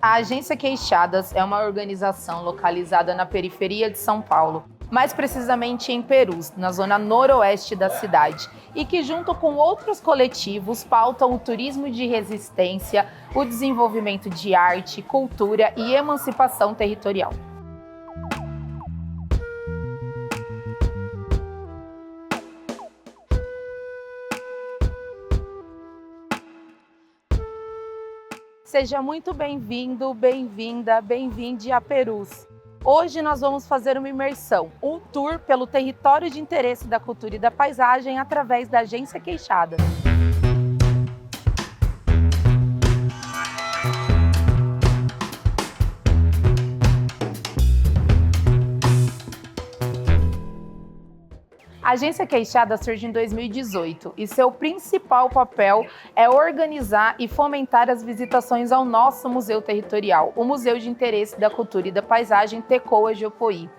A Agência Queixadas é uma organização localizada na periferia de São Paulo, mais precisamente em Perus, na zona noroeste da cidade, e que junto com outros coletivos pautam o turismo de resistência, o desenvolvimento de arte, cultura e emancipação territorial. Seja muito bem-vindo, bem-vinda, bem-vinde a Perus. Hoje nós vamos fazer uma imersão, um tour pelo território de interesse da cultura e da paisagem através da Agência Queixadas. A Agência Queixadas surge em 2018 e seu principal papel é organizar e fomentar as visitações ao nosso Museu Territorial, o Museu de Interesse da Cultura e da Paisagem Tecoa Jeopoí.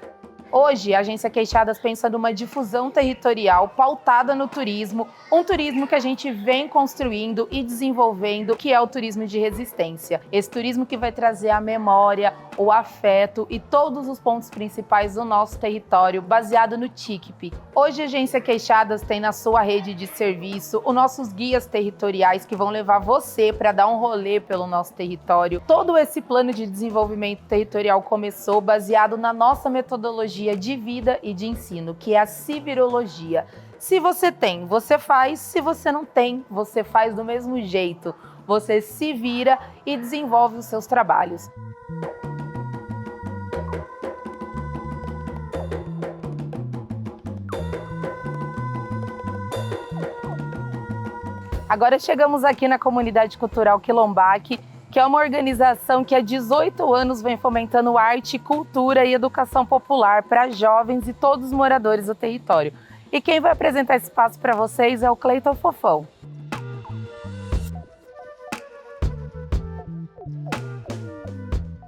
Hoje, a Agência Queixadas pensa numa difusão territorial pautada no turismo, um turismo que a gente vem construindo e desenvolvendo, que é o turismo de resistência. Esse turismo que vai trazer a memória, o afeto e todos os pontos principais do nosso território, baseado no TICP. Hoje, a Agência Queixadas tem na sua rede de serviço os nossos guias territoriais que vão levar você para dar um rolê pelo nosso território. Todo esse plano de desenvolvimento territorial começou baseado na nossa metodologia de vida e de ensino, que é a civirologia. Se você tem, você faz. Se você não tem, você faz do mesmo jeito. Você se vira e desenvolve os seus trabalhos. Agora chegamos aqui na Comunidade Cultural Quilombaque, que é uma organização que há 18 anos vem fomentando arte, cultura e educação popular para jovens e todos os moradores do território. E quem vai apresentar esse espaço para vocês é o Cleiton Fofão.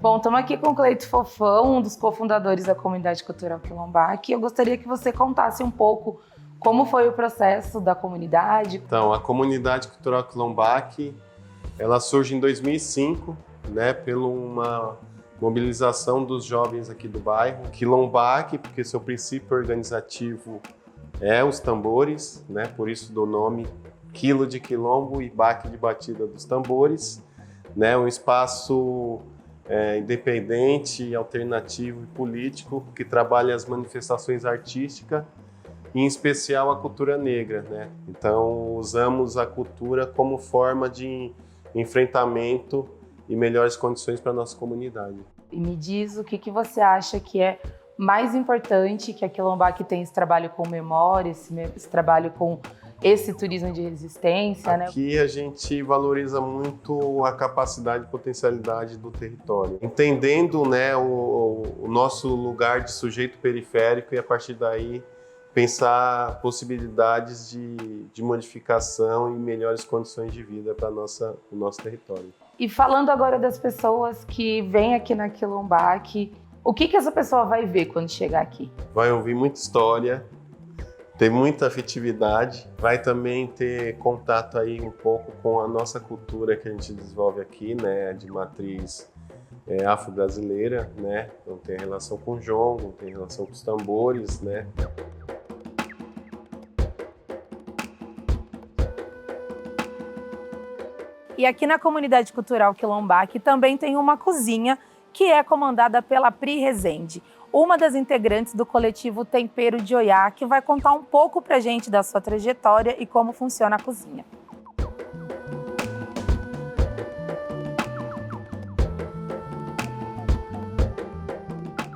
Bom, estamos aqui com o Cleiton Fofão, um dos cofundadores da Comunidade Cultural Quilombaque. Eu gostaria que você contasse um pouco como foi o processo da comunidade. Então, a Comunidade Cultural Quilombaque, ela surge em 2005, né, pela uma mobilização dos jovens aqui do bairro. Quilombaque, porque seu princípio organizativo é os tambores, né, por isso do nome Quilo de Quilombo e Baque de Batida dos Tambores, né, um espaço independente, alternativo e político que trabalha as manifestações artísticas, em especial a cultura negra, né? Então usamos a cultura como forma de enfrentamento e melhores condições para a nossa comunidade. E me diz o que você acha que é mais importante que a Quilombaque tem esse trabalho com memória, esse trabalho com esse turismo de resistência, né? Aqui a gente valoriza muito a capacidade e potencialidade do território, entendendo, né, o nosso lugar de sujeito periférico e a partir daí pensar possibilidades de modificação e melhores condições de vida para o nosso território. E falando agora das pessoas que vêm aqui na Quilombaque, o que essa pessoa vai ver quando chegar aqui? Vai ouvir muita história, ter muita afetividade, vai também ter contato aí um pouco com a nossa cultura que a gente desenvolve aqui, né, de matriz afro-brasileira, né? Então tem relação com o jongo, tem relação com os tambores, né? E aqui na Comunidade Cultural Quilombaque também tem uma cozinha que é comandada pela Pri Rezende, uma das integrantes do coletivo Tempero de Oiá, que vai contar um pouco pra gente da sua trajetória e como funciona a cozinha.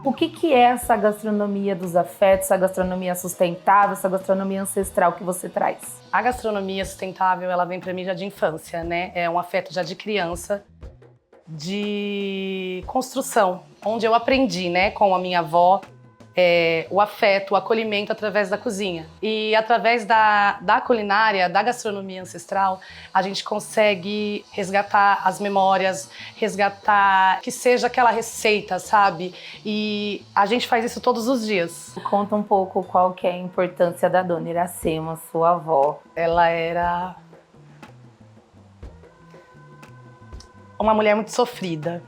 O que é essa gastronomia dos afetos, essa gastronomia sustentável, essa gastronomia ancestral que você traz? A gastronomia sustentável, ela vem para mim já de infância, né? É um afeto já de criança, de construção, onde eu aprendi, né, com a minha avó, o afeto, o acolhimento através da cozinha. E através da culinária, da gastronomia ancestral, a gente consegue resgatar as memórias, resgatar que seja aquela receita, sabe? E a gente faz isso todos os dias. Conta um pouco qual que é a importância da dona Iracema, sua avó. Ela era uma mulher muito sofrida.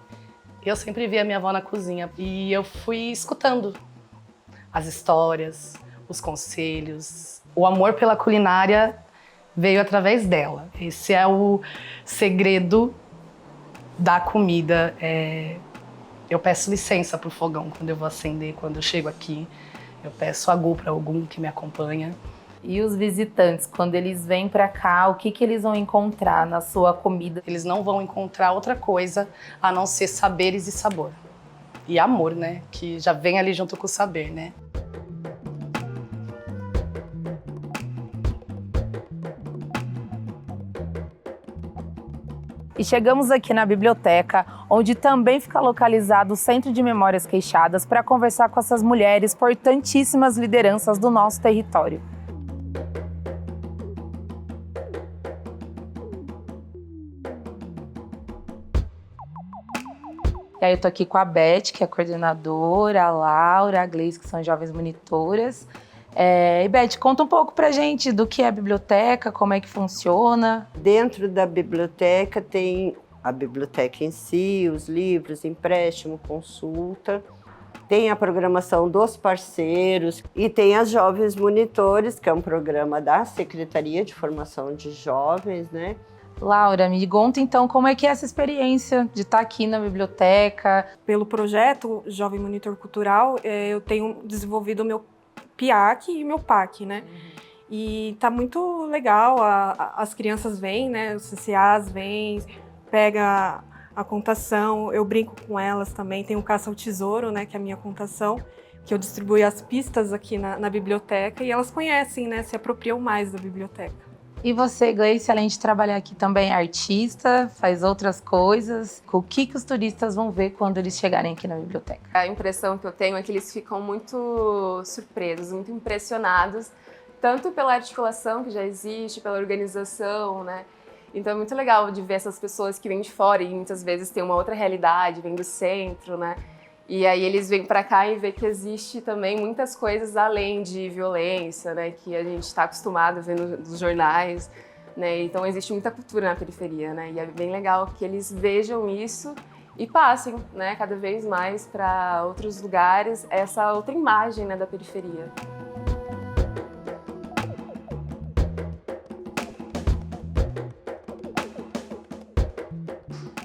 Eu sempre via minha avó na cozinha e eu fui escutando as histórias, os conselhos. O amor pela culinária veio através dela. Esse é o segredo da comida. Eu peço licença pro fogão quando eu vou acender, quando eu chego aqui. Eu peço agu para algum que me acompanha. E os visitantes, quando eles vêm para cá, o que eles vão encontrar na sua comida? Eles não vão encontrar outra coisa a não ser saberes e sabor. E amor, né? Que já vem ali junto com o saber, né? E chegamos aqui na biblioteca, onde também fica localizado o Centro de Memórias Queixadas, para conversar com essas mulheres, importantíssimas lideranças do nosso território. E aí eu tô aqui com a Beth, que é a coordenadora, a Laura, a Gleice, que são jovens monitoras. E Beth, conta um pouco pra gente do que é a biblioteca, como é que funciona. Dentro da biblioteca tem a biblioteca em si, os livros, empréstimo, consulta. Tem a programação dos parceiros e tem as Jovens Monitores, que é um programa da Secretaria de Formação de Jovens, né? Laura, me conta então como é que é essa experiência de estar aqui na biblioteca. Pelo projeto Jovem Monitor Cultural, eu tenho desenvolvido o meu PIAC e meu PAC, né? E tá muito legal, as crianças vêm, né? Os CCAs vêm, pega a contação, eu brinco com elas também, tem o Caça ao Tesouro, né? Que é a minha contação, que eu distribuo as pistas aqui na biblioteca e elas conhecem, né? Se apropriam mais da biblioteca. E você, Gleice, além de trabalhar aqui também é artista, faz outras coisas. O que os turistas vão ver quando eles chegarem aqui na biblioteca? A impressão que eu tenho é que eles ficam muito surpresos, muito impressionados, tanto pela articulação que já existe, pela organização, né? Então é muito legal de ver essas pessoas que vêm de fora e muitas vezes têm uma outra realidade, vêm do centro, né? E aí eles vêm para cá e vê que existe também muitas coisas além de violência, né, que a gente está acostumado a ver nos jornais, né? Então existe muita cultura na periferia, né? E é bem legal que eles vejam isso e passem, né, cada vez mais para outros lugares essa outra imagem, né, da periferia.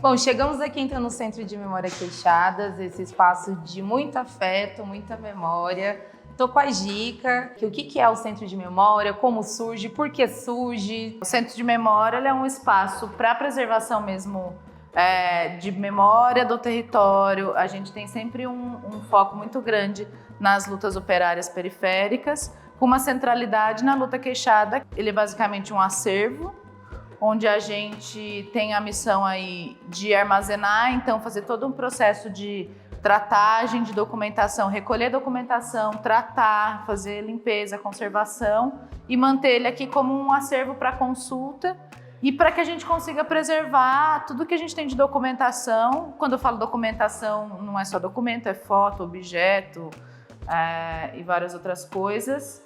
Bom, chegamos aqui então no Centro de Memória Queixadas, esse espaço de muito afeto, muita memória. Tô com a dica, que o que é o Centro de Memória, como surge, por que surge. O Centro de Memória ele é um espaço para preservação mesmo de memória do território. A gente tem sempre um foco muito grande nas lutas operárias periféricas, com uma centralidade na luta queixada. Ele é basicamente um acervo, onde a gente tem a missão aí de armazenar, então fazer todo um processo de tratagem, de documentação, recolher documentação, tratar, fazer limpeza, conservação e manter ele aqui como um acervo para consulta e para que a gente consiga preservar tudo que a gente tem de documentação. Quando eu falo documentação, não é só documento, é foto, objeto e várias outras coisas.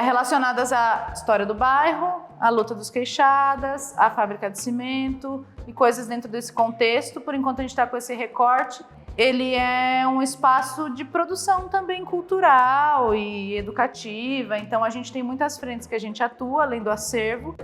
Relacionadas à história do bairro, à luta dos queixadas, à fábrica de cimento e coisas dentro desse contexto. Por enquanto a gente está com esse recorte. Ele é um espaço de produção também cultural e educativa, então a gente tem muitas frentes que a gente atua, além do acervo.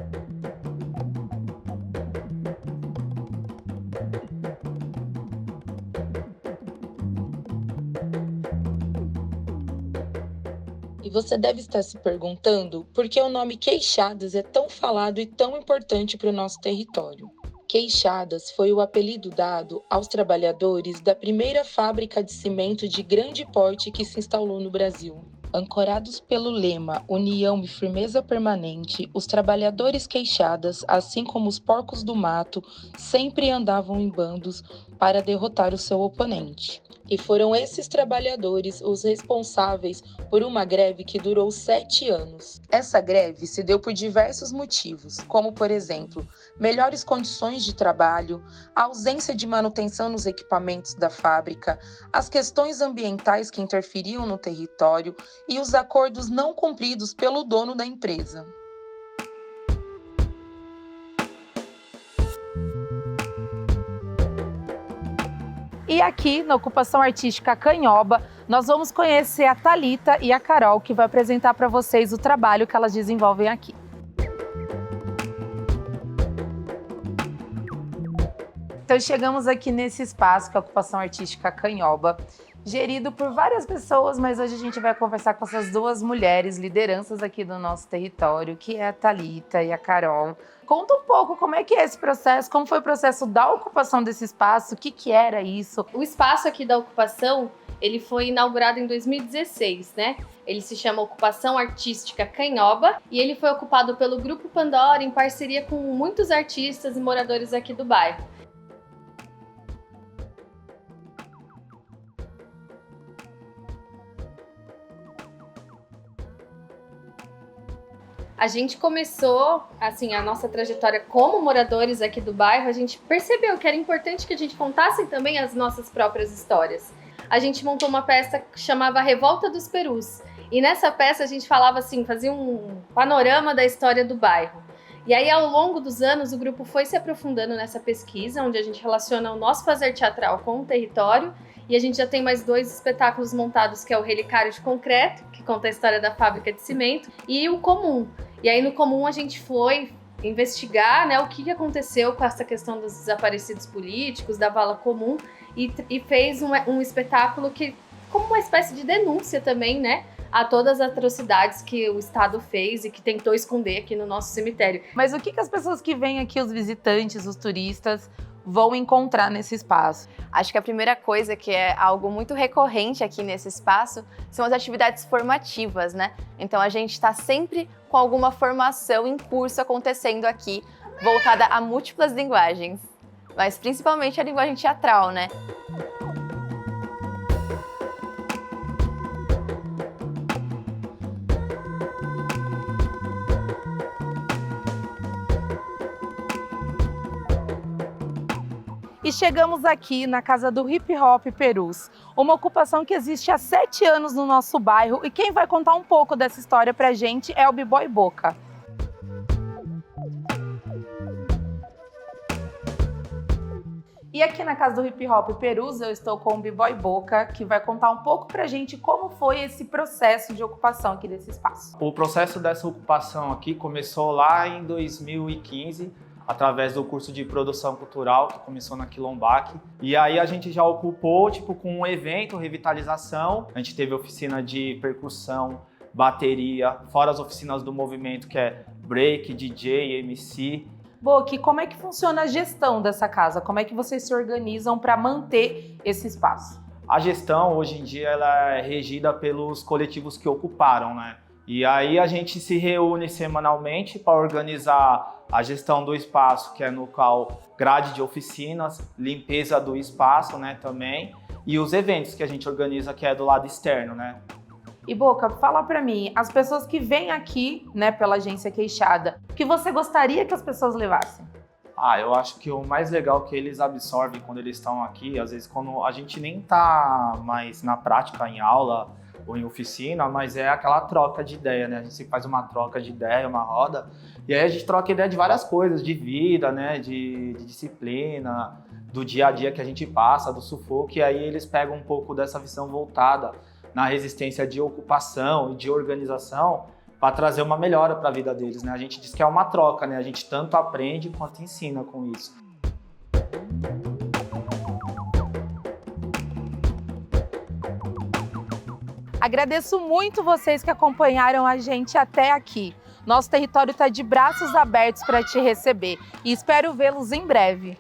E você deve estar se perguntando por que o nome Queixadas é tão falado e tão importante para o nosso território. Queixadas foi o apelido dado aos trabalhadores da primeira fábrica de cimento de grande porte que se instalou no Brasil. Ancorados pelo lema União e Firmeza Permanente, os trabalhadores queixadas, assim como os porcos do mato, sempre andavam em bandos para derrotar o seu oponente. E foram esses trabalhadores os responsáveis por uma greve que durou 7 anos. Essa greve se deu por diversos motivos, como, por exemplo, melhores condições de trabalho, a ausência de manutenção nos equipamentos da fábrica, as questões ambientais que interferiam no território e os acordos não cumpridos pelo dono da empresa. E aqui, na Ocupação Artística Canhoba, nós vamos conhecer a Thalita e a Carol, que vai apresentar para vocês o trabalho que elas desenvolvem aqui. Então chegamos aqui nesse espaço, que é a Ocupação Artística Canhoba, gerido por várias pessoas, mas hoje a gente vai conversar com essas duas mulheres, lideranças aqui do nosso território, que é a Thalita e a Carol. Conta um pouco como é que é esse processo, como foi o processo da ocupação desse espaço, o que era isso? O espaço aqui da ocupação, ele foi inaugurado em 2016, né? Ele se chama Ocupação Artística Canhoba e ele foi ocupado pelo Grupo Pandora em parceria com muitos artistas e moradores aqui do bairro. A gente começou, assim, a nossa trajetória como moradores aqui do bairro, a gente percebeu que era importante que a gente contasse também as nossas próprias histórias. A gente montou uma peça que chamava Revolta dos Perus. E nessa peça a gente falava assim, fazia um panorama da história do bairro. E aí, ao longo dos anos, o grupo foi se aprofundando nessa pesquisa, onde a gente relaciona o nosso fazer teatral com o território. E a gente já tem mais 2 espetáculos montados, que é o Relicário de Concreto, que conta a história da fábrica de cimento, e o Comum. E aí, no Comum, a gente foi investigar, né, o que aconteceu com essa questão dos desaparecidos políticos, da vala comum, e fez um espetáculo que, como uma espécie de denúncia também, né, a todas as atrocidades que o Estado fez e que tentou esconder aqui no nosso cemitério. Mas o que as pessoas que vêm aqui, os visitantes, os turistas, vão encontrar nesse espaço? Acho que a primeira coisa, que é algo muito recorrente aqui nesse espaço, são as atividades formativas, né? Então a gente está sempre com alguma formação em curso acontecendo aqui, voltada a múltiplas linguagens, mas principalmente a linguagem teatral, né? E chegamos aqui na Casa do Hip Hop Perus, uma ocupação que existe há 7 anos no nosso bairro, e quem vai contar um pouco dessa história pra gente é o B-Boy Boca. E aqui na Casa do Hip Hop Perus eu estou com o B-Boy Boca, que vai contar um pouco pra gente como foi esse processo de ocupação aqui desse espaço. O processo dessa ocupação aqui começou lá em 2015, através do curso de produção cultural que começou na Quilombac. E aí a gente já ocupou, com um evento, revitalização. A gente teve oficina de percussão, bateria, fora as oficinas do movimento, que é break, DJ, MC. Boca, como é que funciona a gestão dessa casa? Como é que vocês se organizam para manter esse espaço? A gestão, hoje em dia, ela é regida pelos coletivos que ocuparam, né? E aí a gente se reúne semanalmente para organizar a gestão do espaço, que é no qual grade de oficinas, limpeza do espaço, né, também, e os eventos que a gente organiza, que é do lado externo, né. E Boca, fala pra mim, as pessoas que vêm aqui, né, pela Agência Queixada, o que você gostaria que as pessoas levassem? Eu acho que o mais legal que eles absorvem quando eles estão aqui, às vezes quando a gente nem tá mais na prática, em aula ou em oficina, mas é aquela troca de ideia, né? A gente faz uma troca de ideia, uma roda, e aí a gente troca ideia de várias coisas, de vida, né? De disciplina, do dia a dia que a gente passa, do sufoco, e aí eles pegam um pouco dessa visão voltada na resistência de ocupação e de organização para trazer uma melhora para a vida deles, né? A gente diz que é uma troca, né? A gente tanto aprende quanto ensina com isso. Agradeço muito vocês que acompanharam a gente até aqui. Nosso território está de braços abertos para te receber e espero vê-los em breve.